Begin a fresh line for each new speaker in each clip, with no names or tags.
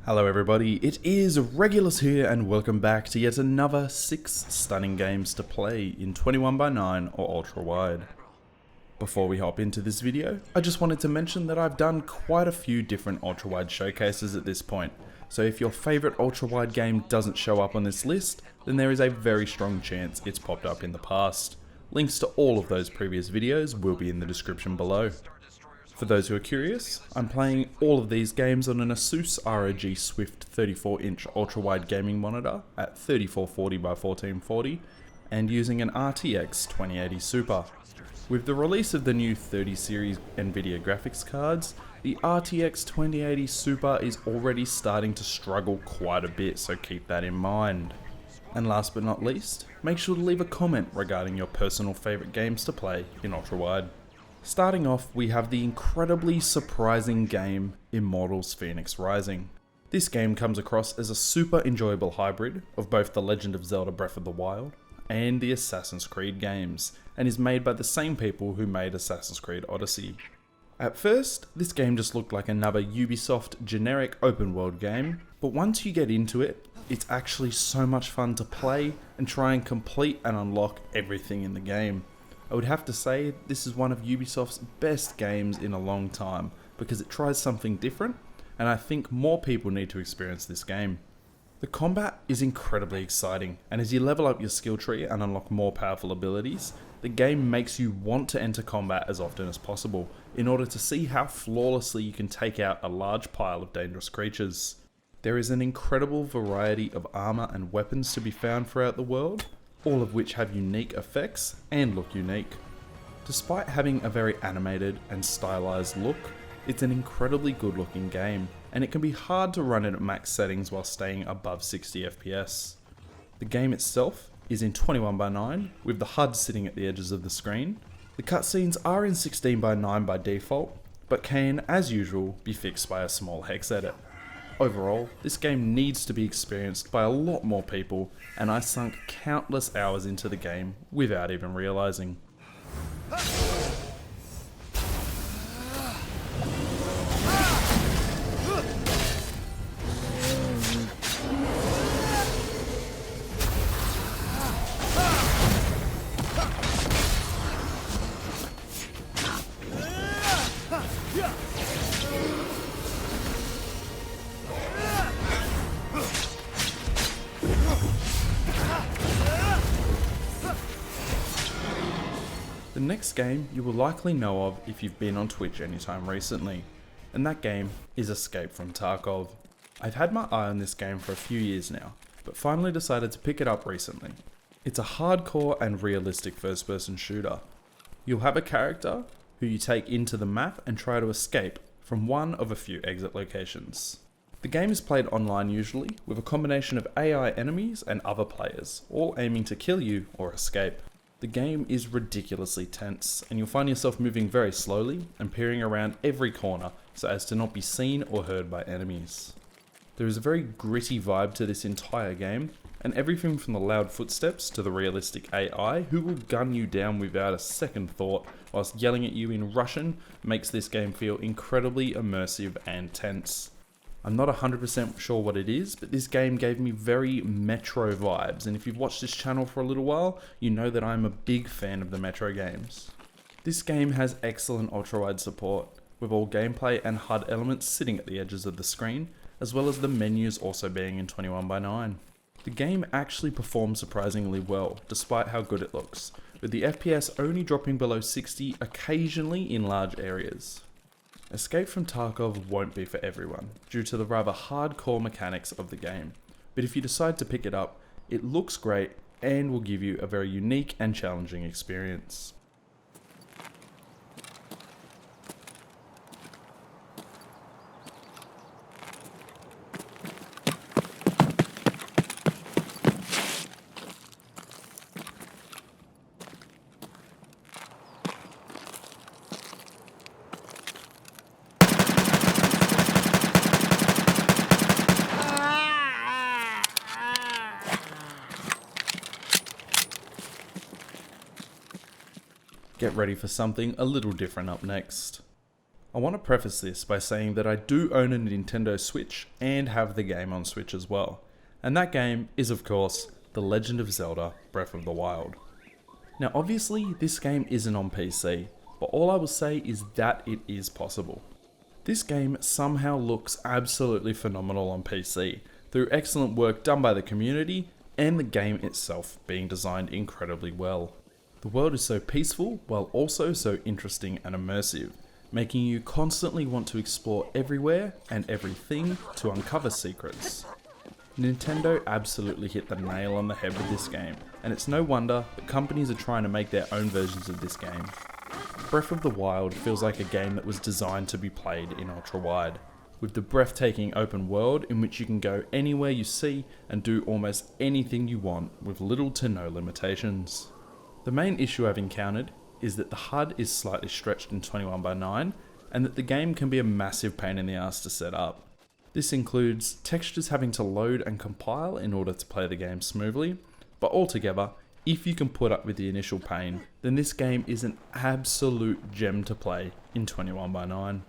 Hello everybody, it is Regulus here and welcome back to yet another 6 stunning games to play in 21x9 or Ultrawide. Before we hop into this video, I just wanted to mention that I've done quite a few different Ultrawide showcases at this point, so if your favourite Ultrawide game doesn't show up on this list, then there is a very strong chance it's popped up in the past. Links to all of those previous videos will be in the description below. For those who are curious, I'm playing all of these games on an Asus ROG Swift 34-inch ultrawide gaming monitor at 3440x1440 and using an RTX 2080 Super. With the release of the new 30 series Nvidia graphics cards, the RTX 2080 Super is already starting to struggle quite a bit, so keep that in mind. And last but not least, make sure to leave a comment regarding your personal favourite games to play in ultrawide. Starting off, we have the incredibly surprising game Immortals Fenyx Rising. This game comes across as a super enjoyable hybrid of both The Legend of Zelda Breath of the Wild and the Assassin's Creed games, and is made by the same people who made Assassin's Creed Odyssey. At first, this game just looked like another Ubisoft generic open world game, but once you get into it, it's actually so much fun to play and try and complete and unlock everything in the game. I would have to say this is one of Ubisoft's best games in a long time because it tries something different, and I think more people need to experience this game. The combat is incredibly exciting, and as you level up your skill tree and unlock more powerful abilities, the game makes you want to enter combat as often as possible in order to see how flawlessly you can take out a large pile of dangerous creatures. There is an incredible variety of armor and weapons to be found throughout the world, all of which have unique effects and look unique. Despite having a very animated and stylized look, it's an incredibly good looking game, and it can be hard to run it at max settings while staying above 60 FPS. The game itself is in 21x9 with the HUD sitting at the edges of the screen. The cutscenes are in 16x9 by default, but can, as usual, be fixed by a small hex edit. Overall, this game needs to be experienced by a lot more people, and I sunk countless hours into the game without even realizing. The next game you will likely know of if you've been on Twitch anytime recently, and that game is Escape from Tarkov. I've had my eye on this game for a few years now, but finally decided to pick it up recently. It's a hardcore and realistic first-person shooter. You'll have a character who you take into the map and try to escape from one of a few exit locations. The game is played online usually, with a combination of AI enemies and other players, all aiming to kill you or escape. The game is ridiculously tense, and you'll find yourself moving very slowly and peering around every corner so as to not be seen or heard by enemies. There is a very gritty vibe to this entire game, and everything from the loud footsteps to the realistic AI who will gun you down without a second thought whilst yelling at you in Russian makes this game feel incredibly immersive and tense. I'm not 100% sure what it is, but this game gave me very Metro vibes, and if you've watched this channel for a little while, you know that I'm a big fan of the Metro games. This game has excellent ultrawide support, with all gameplay and HUD elements sitting at the edges of the screen, as well as the menus also being in 21x9. The game actually performs surprisingly well, despite how good it looks, with the FPS only dropping below 60 occasionally in large areas. Escape from Tarkov won't be for everyone, due to the rather hardcore mechanics of the game, but if you decide to pick it up, it looks great and will give you a very unique and challenging experience. Get ready for something a little different up next. I want to preface this by saying that I do own a Nintendo Switch and have the game on Switch as well. And that game is, of course, The Legend of Zelda Breath of the Wild. Now obviously this game isn't on PC, but all I will say is that it is possible. This game somehow looks absolutely phenomenal on PC, through excellent work done by the community and the game itself being designed incredibly well. The world is so peaceful while also so interesting and immersive, making you constantly want to explore everywhere and everything to uncover secrets. Nintendo absolutely hit the nail on the head with this game, and it's no wonder that companies are trying to make their own versions of this game. Breath of the Wild feels like a game that was designed to be played in Ultrawide, with the breathtaking open world in which you can go anywhere you see and do almost anything you want with little to no limitations. The main issue I've encountered is that the HUD is slightly stretched in 21:9 and that the game can be a massive pain in the ass to set up. This includes textures having to load and compile in order to play the game smoothly, but altogether, if you can put up with the initial pain, then this game is an absolute gem to play in 21:9.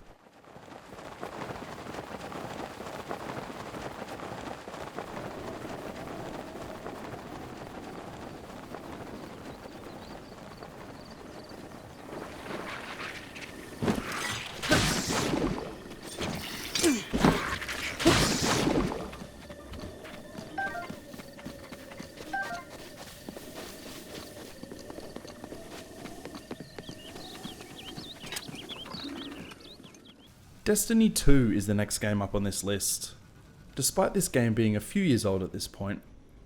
Destiny 2 is the next game up on this list. Despite this game being a few years old at this point,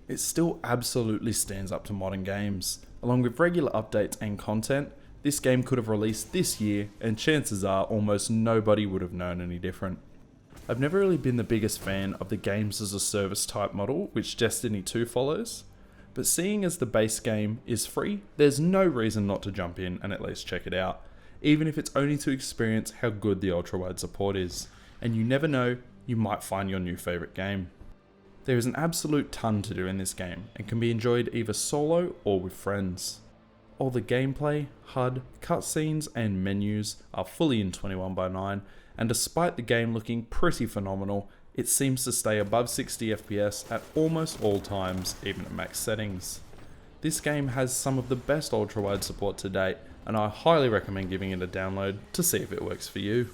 it still absolutely stands up to modern games. Along with regular updates and content, this game could have released this year and chances are almost nobody would have known any different. I've never really been the biggest fan of the games as a service type model which Destiny 2 follows, but seeing as the base game is free, there's no reason not to jump in and at least check it out, even if it's only to experience how good the Ultrawide support is, and you never know, you might find your new favourite game. There is an absolute ton to do in this game, and can be enjoyed either solo or with friends. All the gameplay, HUD, cutscenes and menus are fully in 21:9, and despite the game looking pretty phenomenal, it seems to stay above 60 FPS at almost all times, even at max settings. This game has some of the best Ultrawide support to date, and I highly recommend giving it a download to see if it works for you.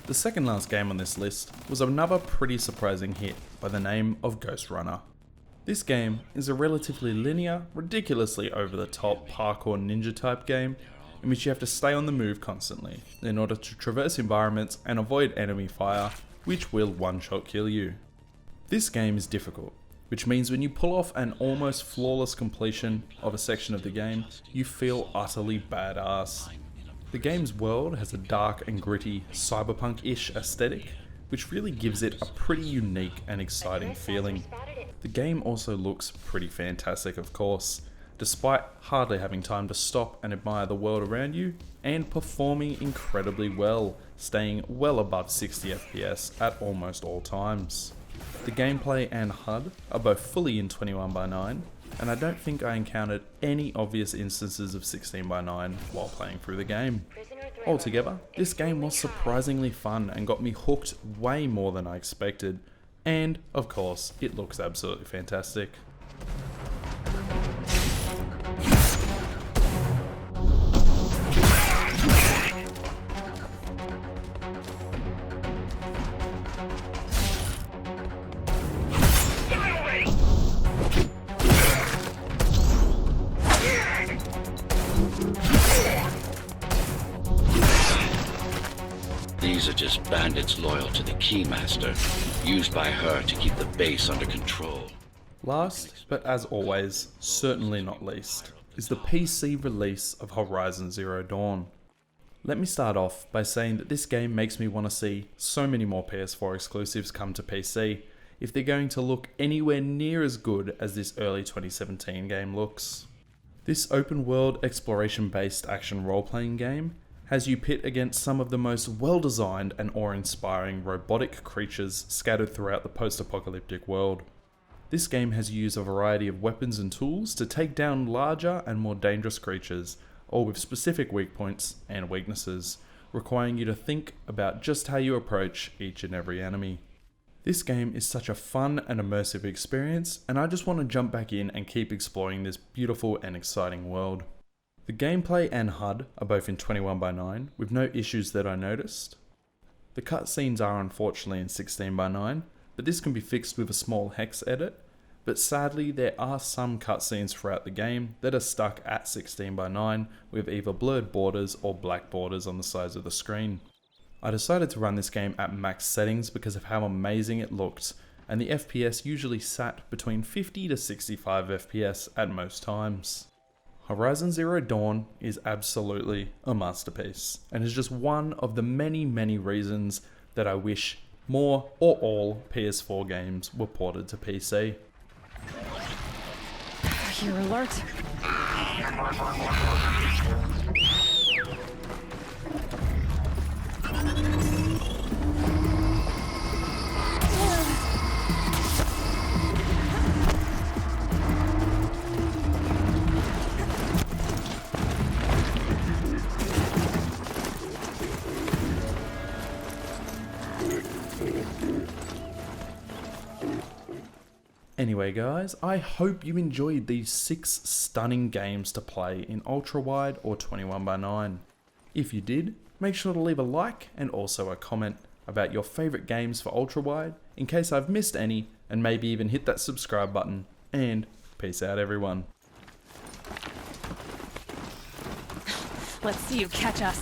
The second last game on this list was another pretty surprising hit by the name of Ghostrunner. This game is a relatively linear, ridiculously over the top parkour ninja type game in which you have to stay on the move constantly in order to traverse environments and avoid enemy fire, which will one-shot kill you. This game is difficult, which means when you pull off an almost flawless completion of a section of the game, you feel utterly badass. The game's world has a dark and gritty cyberpunk-ish aesthetic, which really gives it a pretty unique and exciting feeling. The game also looks pretty fantastic, of course, despite hardly having time to stop and admire the world around you, and performing incredibly well, staying well above 60 FPS at almost all times. The gameplay and HUD are both fully in 21:9, and I don't think I encountered any obvious instances of 16:9 while playing through the game. Altogether, this game was surprisingly fun and got me hooked way more than I expected, and of course, it looks absolutely fantastic.
These are just bandits loyal to the Keymaster, used by her to keep the base under control.
Last, but as always, certainly not least, is the PC release of Horizon Zero Dawn. Let me start off by saying that this game makes me want to see so many more PS4 exclusives come to PC if they're going to look anywhere near as good as this early 2017 game looks. This open world exploration based action role playing game has you pit against some of the most well designed and awe inspiring robotic creatures scattered throughout the post apocalyptic world. This game has you use a variety of weapons and tools to take down larger and more dangerous creatures, all with specific weak points and weaknesses, requiring you to think about just how you approach each and every enemy. This game is such a fun and immersive experience, and I just want to jump back in and keep exploring this beautiful and exciting world. The gameplay and HUD are both in 21:9, with no issues that I noticed. The cutscenes are unfortunately in 16:9, but this can be fixed with a small hex edit, but sadly there are some cutscenes throughout the game that are stuck at 16:9 with either blurred borders or black borders on the sides of the screen. I decided to run this game at max settings because of how amazing it looked, and the FPS usually sat between 50 to 65 FPS at most times. Horizon Zero Dawn is absolutely a masterpiece, and is just one of the many reasons that I wish more or all PS4 games were ported to PC.
Here, alert.
Anyway guys, I hope you enjoyed these 6 stunning games to play in Ultrawide or 21:9. If you did, make sure to leave a like and also a comment about your favourite games for Ultrawide in case I've missed any, and maybe even hit that subscribe button, and peace out everyone.
Let's see you catch us.